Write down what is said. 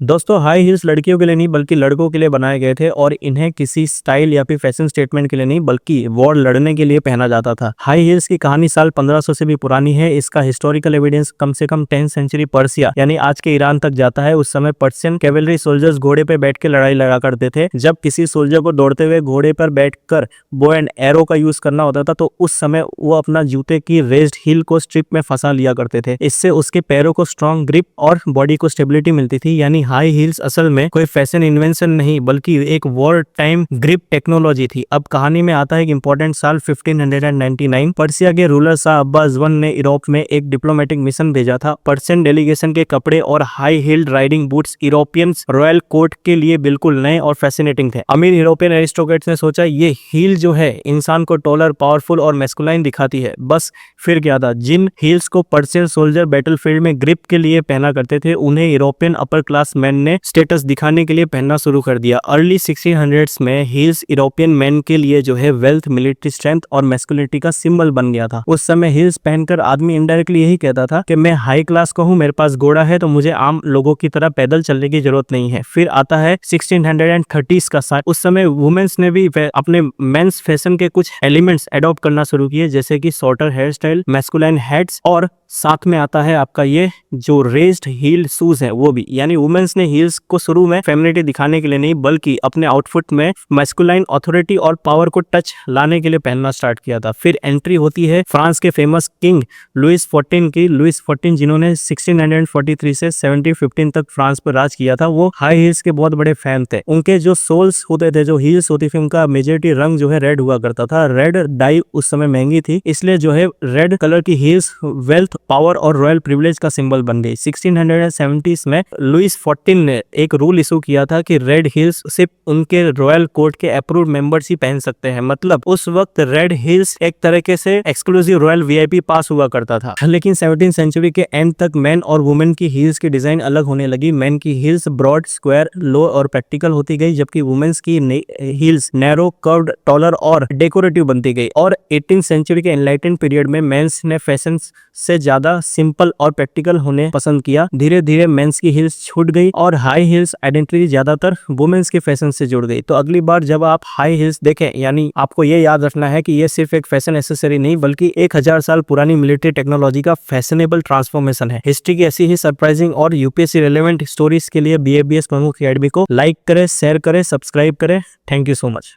दोस्तों high heels लड़कियों के लिए नहीं बल्कि लड़कों के लिए बनाए गए थे और इन्हें किसी स्टाइल या फिर फैशन स्टेटमेंट के लिए नहीं बल्कि वॉर लड़ने के लिए पहना जाता था। हाई हील्स की कहानी साल 1500 से भी पुरानी है। इसका हिस्टोरिकल एविडेंस कम से कम 10th सेंचुरी पर्सिया यानी आज के ईरान तक जाता है। उस समय पर्शियन कैवेलरी सोल्जर्स घोड़े पे बैठ के लड़ाई लड़ा करते थे। जब किसी सोल्जर को दौड़ते हुए घोड़े पर बैठकर बो एंड एरो का यूज करना होता था तो उस समय वो अपना जूते की रेज्ड हील को स्ट्रिप में फंसा लिया करते थे। इससे उसके पैरों को स्ट्रॉन्ग ग्रिप और बॉडी को स्टेबिलिटी मिलती थी। यानी हाई हील्स असल में कोई फैशन इन्वेंशन नहीं बल्कि एक वॉर टाइम ग्रिप टेक्नोलॉजी थी। अब कहानी में आता है कि इंपॉर्टेंट साल 1599 पर्सिया के रूलर शाह अब्बास I ने यूरोप में एक डिप्लोमेटिक मिशन भेजा था। पर्शियन डेलीगेशन के कपड़े और high heeled riding boots European royal court के लिए बिल्कुल नए और फैसिनेटिंग थे। अमीर यूरोपियन एरिस्टोक्रेट्स ने सोचा ये हील जो है इंसान को टॉलर, पावरफुल और मैस्कुलाइन दिखाती है। बस फिर क्या था, जिन हील्स को पर्शियन सोल्जर बैटलफील्ड में ग्रिप के लिए पहना करते थे उन्हें यूरोपियन अपर क्लास मैन ने स्टेटस दिखाने के लिए पहनना शुरू कर दिया। अर्ली 1600s में हील्स यूरोपियन मैन के लिए जो है वेल्थ, मिलिट्री स्ट्रेंथ और मैस्कुलिनिटी का सिंबल बन गया था। उस समय हील्स पहनकर आदमी इनडायरेक्टली यही कहता था कि मैं हाई क्लास का हूँ, मेरे पास घोड़ा है तो मुझे आम लोगों की तरह पैदल चलने की जरूरत नहीं है। फिर आता है 1630s का साल। उस समय वुमेन्स ने भी अपने मेंस फैशन के कुछ एलिमेंट्स एडॉप्ट करना शुरू किए जैसे कि shorter hair style, masculine heads और साथ में आता है आपका ये जो रेज्ड हील शूज है वो भी। यानी वुमेन्स ने हील्स को शुरू में फेमिनिटी दिखाने के लिए नहीं बल्कि अपने आउटफिट में मैस्कुलाइन अथॉरिटी और पावर को टच लाने के लिए पहनना स्टार्ट किया था। फिर एंट्री होती है फ्रांस के फेमस किंग लुइस 14 की। लुइस 14 जिन्होंने 1643 से 1715 तक फ्रांस पर राज किया था, वो हाई हील्स के बहुत बड़े फैन थे। उनके जो सोल्स होते थे, जो हील्स होती थी, उनका मेजॉरिटी रंग जो है रेड हुआ करता था। रेड डाई उस समय महंगी थी, इसलिए जो है रेड कलर की हील्स वेल्थ, पावर और रॉयल प्रिविलेज का सिंबल बन गई। 1670s में लुइस 14 ने एक रूल इशू किया था कि रेड हील्स सिर्फ उनके रॉयल कोर्ट के अप्रूव्ड मेंबर्स ही पहन सकते हैं। मतलब उस वक्त रेड हील्स एक तरीके से एक्सक्लूसिव रॉयल वीआईपी पास हुआ करता था। लेकिन 17th सेंचुरी के एंड तक मैन और वुमेन की हील्स की डिजाइन अलग होने लगी। मैन की हील्स ब्रॉड, स्क्वायर, लो और प्रैक्टिकल होती गई जबकि वुमेन्स की हील्स नैरो, कर्व्ड, टॉलर और डेकोरेटिव बनती गई। और 18th सेंचुरी के एनलाइटेंड पीरियड में मेंस ने फैशन से ज्यादा सिंपल और प्रैक्टिकल होने पसंद किया। धीरे धीरे मेंस की हील्स छूट गई और हाई हील्स आइडेंटिटी ज्यादातर वुमेन्स के फैशन से जुड़ गई। तो अगली बार जब आप हाई हील्स देखें, यानी आपको ये याद रखना है कि ये सिर्फ एक फैशन एक्सेसरी नहीं बल्कि 1000 साल पुरानी मिलिट्री टेक्नोलॉजी का फैशनेबल ट्रांसफॉर्मेशन है। हिस्ट्री की ऐसी ही सरप्राइजिंग और यूपीएससी रिलेवेंट स्टोरीज के लिए BABS प्रमुख अकेडमी को लाइक करें, शेयर करें, सब्सक्राइब करें। Thank you so much.